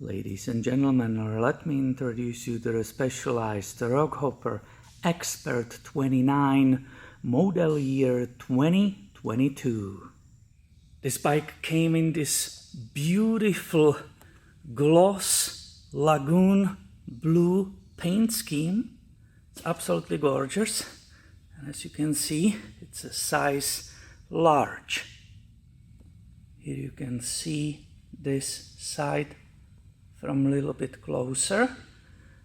Ladies and gentlemen, let me introduce you to the specialized Rockhopper Expert 29 model year 2022. This bike came in this beautiful gloss lagoon blue paint scheme. It's absolutely gorgeous, and as you can see, it's a size large. Here you can see this side from a little bit closer,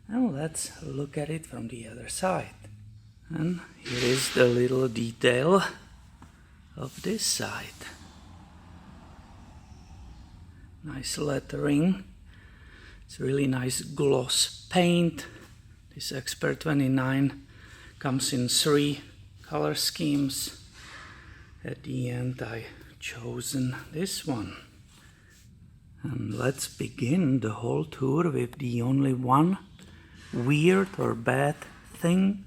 and let's look at it from the other side. And here is the little detail of this side. Nice lettering. It's really nice gloss paint. This Expert 29 comes in 3 color schemes. At the end I chosen this one. And let's begin the whole tour with the only one weird or bad thing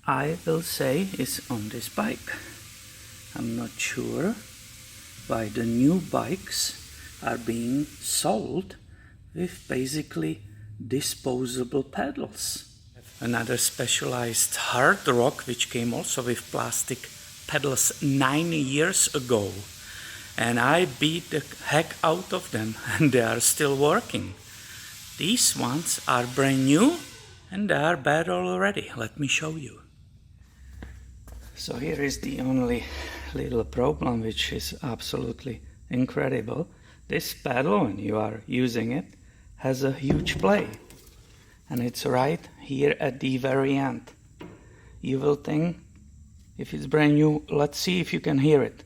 I will say is on this bike. I'm not sure why the new bikes are being sold with basically disposable pedals. Another specialized hard rock which came also with plastic pedals 9 years ago. And I beat the heck out of them, and they are still working. These ones are brand new, and they are bad already. Let me show you. So here is the only little problem, which is absolutely incredible. This pedal, when you are using it, has a huge play. And it's right here at the very end. You will think, if it's brand new, let's see if you can hear it.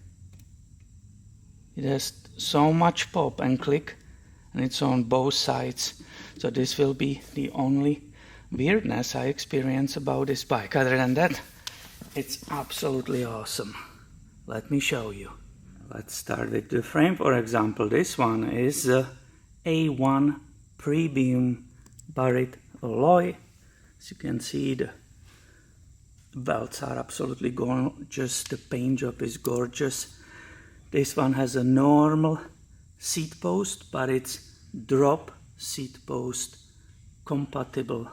It has so much pop and click, and it's on both sides. So this will be the only weirdness I experience about this bike. Other than that, it's absolutely awesome. Let me show you. Let's start with the frame. For example, this one is a A1 premium barite alloy. As you can see, the belts are absolutely gorgeous. The paint job is gorgeous. This one has a normal seat post, but it's drop seat post compatible.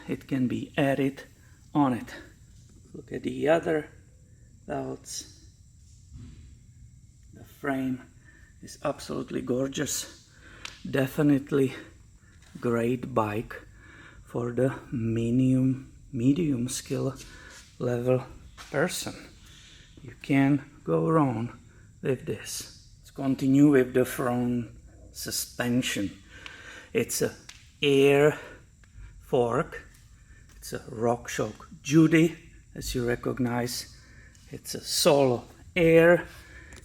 It can be added on it. Look at the other belts. The frame is absolutely gorgeous. Definitely great bike for the medium skill level person. You can't go wrong with this. Let's continue with the front suspension. It's a air fork. It's a RockShox Judy, as you recognize. It's a solo air.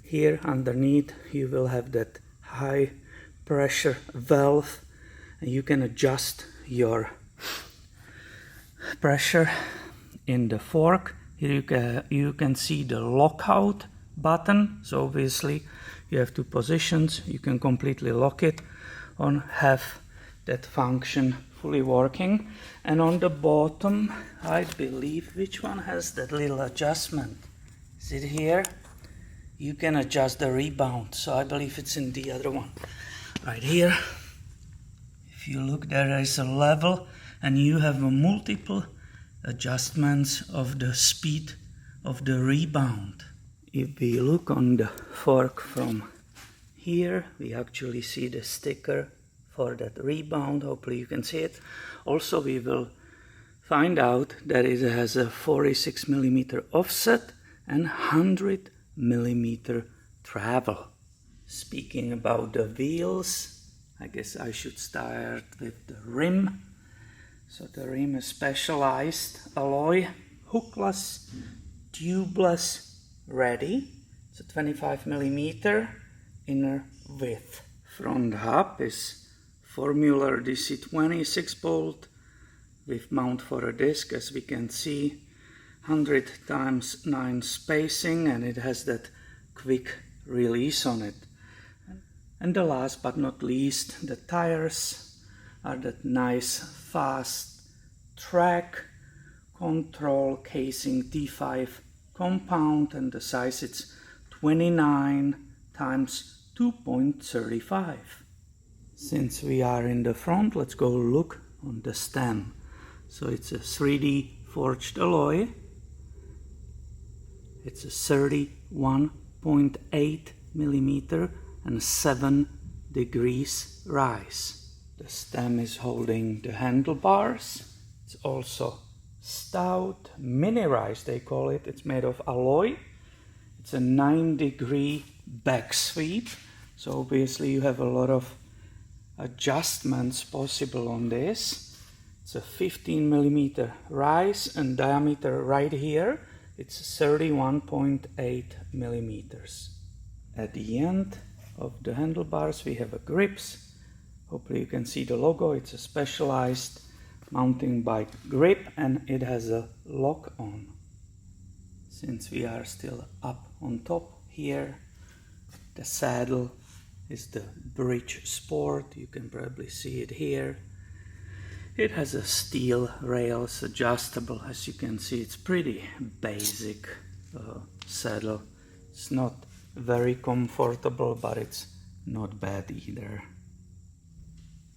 Here underneath you will have that high pressure valve, and you can adjust your pressure in the fork. Here you can see the lockout button. So obviously you have 2 positions. You can completely lock it or have that function fully working. And on the bottom, I believe, which one has that little adjustment? Is it here? You can adjust the rebound. So I believe it's in the other one. Right here. If you look, there is a level, and you have multiple adjustments of the speed of the rebound. If we look on the fork from here, we actually see the sticker for that rebound. Hopefully you can see it. Also, we will find out that it has a 46mm offset and 100mm travel. Speaking about the wheels, I guess I should start with the rim. So the rim is specialized alloy, hookless, tubeless, ready. It's a 25mm inner width. Front hub is Formula DC-20 6-bolt with mount for a disc, as we can see, 100x9 spacing, and it has that quick release on it. And the last but not least, the tires are that nice fast track control casing T5 compound, and the size it's 29x2.35. Since we are in the front, let's go look on the stem. So it's a 3D forged alloy. It's a 31.8 millimeter and 7 degrees rise. The stem is holding the handlebars. It's also stout, mini rise they call it. It's made of alloy. It's a 9-degree back sweep. So obviously you have a lot of adjustments possible on this. It's a 15 millimeter rise and diameter right here. It's 31.8 millimeters. At the end of the handlebars we have a grips. Hopefully you can see the logo. It's a specialized mountain bike grip and it has a lock on. Since we are still up on top here, the saddle is the Bridge Sport. You can probably see it here. It has a steel rails, adjustable. As you can see, it's pretty basic saddle. It's not very comfortable, but it's not bad either.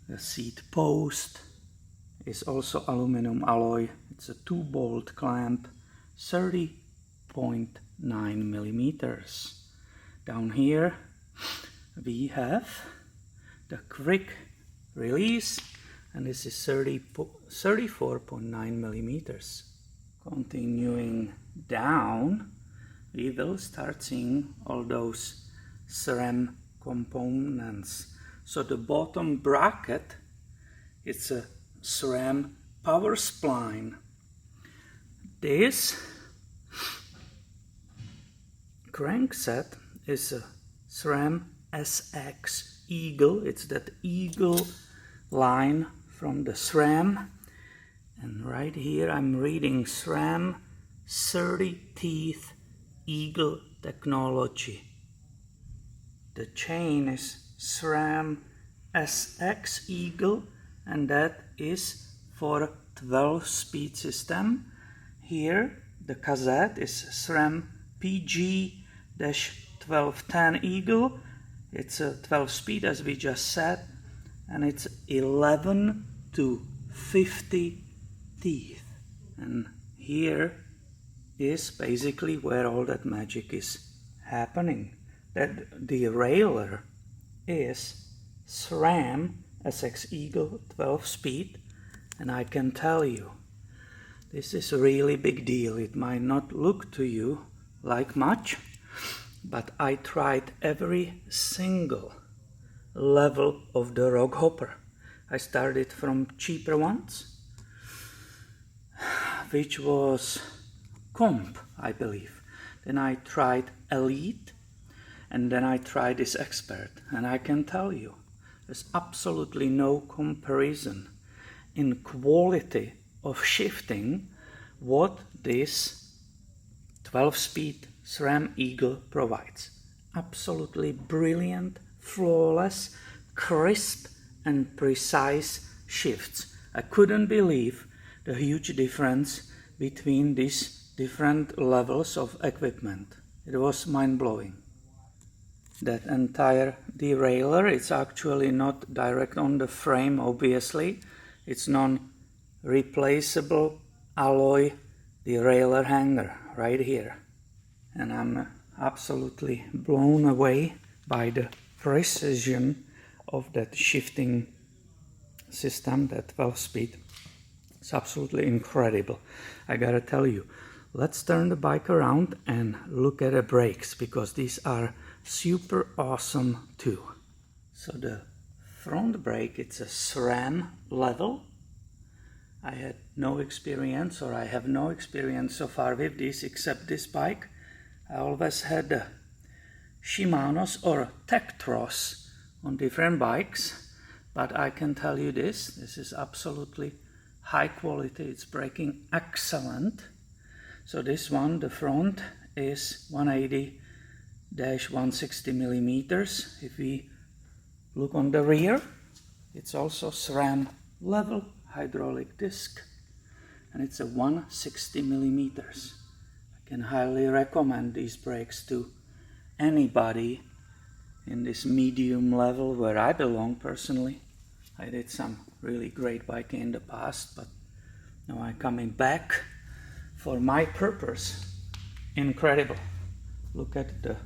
The seat post is also aluminum alloy. It's a 2-bolt clamp, 30.9 millimeters. Down here we have the quick release, and this is 34.9 millimeters. Continuing down, we will start seeing all those SRAM components. So the bottom bracket, it's a SRAM power spline. This crankset is a SRAM SX Eagle. It's that Eagle line from the SRAM. And right here I'm reading SRAM 30 teeth Eagle technology. The chain is SRAM SX Eagle, and that is for 12-speed system. Here the cassette is SRAM PG-1210 Eagle. It's a 12-speed as we just said, and it's 11 to 50 teeth. And here is basically where all that magic is happening. That derailleur is SRAM SX Eagle 12-speed, and I can tell you, this is a really big deal. It might not look to you like much, but I tried every single level of the Rockhopper. I started from cheaper ones, which was Comp, I believe. Then I tried Elite, and then I tried this Expert, and I can tell you, there's absolutely no comparison in quality of shifting what this 12-speed SRAM Eagle provides. Absolutely brilliant, flawless, crisp and precise shifts. I couldn't believe the huge difference between these different levels of equipment. It was mind-blowing. That entire derailleur, it's actually not direct on the frame, obviously. It's non-replaceable alloy derailleur hanger right here. And I'm absolutely blown away by the precision of that shifting system, that 12-speed. It's absolutely incredible. I gotta tell you, let's turn the bike around and look at the brakes, because these are super awesome too. So the front brake, it's a SRAM level. I had no experience, or I have no experience so far with this except this bike. I always had Shimano's or Tektros on different bikes, but I can tell you this is absolutely high quality. It's braking excellent. So this one, the front is 180-160 millimeters. If we look on the rear, it's also SRAM level hydraulic disc, and it's a 160 millimeters. I can highly recommend these brakes to anybody in this medium level where I belong personally. I did some really great biking in the past, but now I'm coming back for my purpose. Incredible. Look at the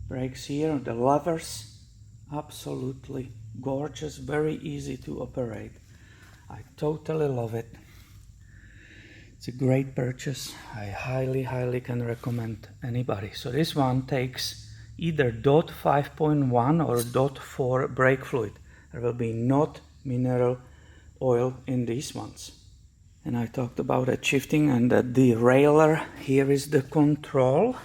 brakes here, the levers, absolutely gorgeous, very easy to operate. I totally love it. It's a great purchase. I highly can recommend anybody. So this one takes either DOT 5.1 or DOT 4 brake fluid. There will be not mineral oil in these ones. And I talked about that shifting and the derailleur. Here is the control.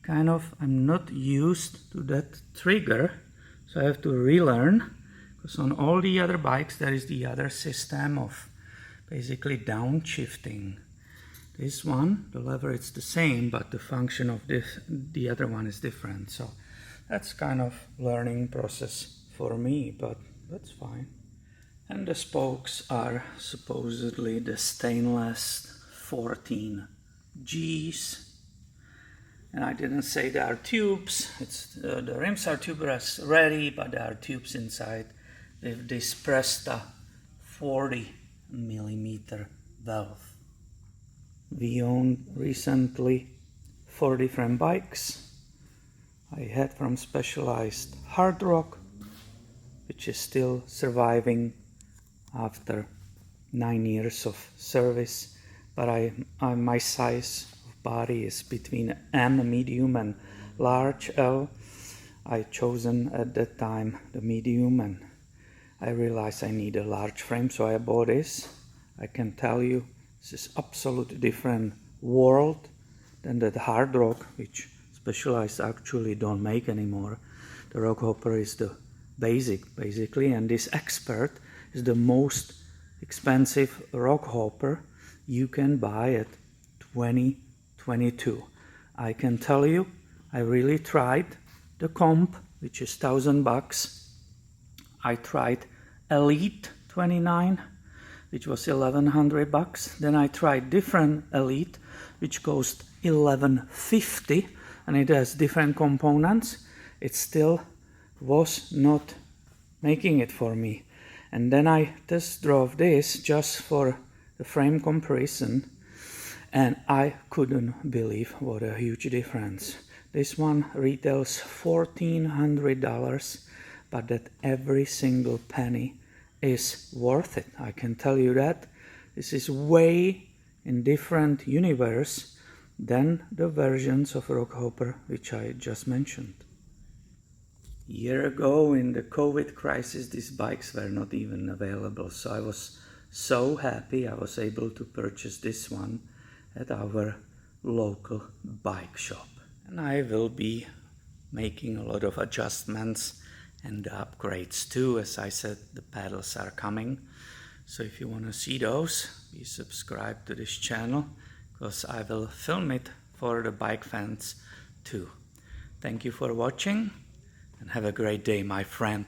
I'm not used to that trigger, so I have to relearn, because on all the other bikes there is the other system of basically downshifting. This one, the lever, it's the same, but the function of the other one is different. So that's kind of learning process for me, but that's fine. And the spokes are supposedly the stainless 14 Gs. And I didn't say there are tubes. The rims are tubeless ready, but there are tubes inside with this Presta 40mm valve. We owned recently 4 different bikes. I had from Specialized Hard Rock, which is still surviving after 9 years of service, but my size of body is between M, medium, and large L. I chosen at that time the medium, and I realized I need a large frame, so I bought this. I can tell you, this is absolutely different world than that Hard Rock, which Specialized actually don't make anymore. The Rockhopper is the basic, basically, and this Expert is the most expensive Rockhopper you can buy at 2022. I can tell you, I really tried the comp, which is $1,000. I tried Elite 29, which was $1,100. Then I tried different Elite, which cost $1,150, and it has different components. It still was not making it for me. And then I test drove this just for the frame comparison, and I couldn't believe what a huge difference. This one retails $1,400, but that every single penny is worth it. I can tell you that. This is way in different universe than the versions of Rockhopper which I just mentioned. A year ago in the COVID crisis, these bikes were not even available, so I was so happy I was able to purchase this one at our local bike shop. And I will be making a lot of adjustments and upgrades too. As I said, the pedals are coming. So if you want to see those, please subscribe to this channel, because I will film it for the bike fans too. Thank you for watching, and have a great day, my friend.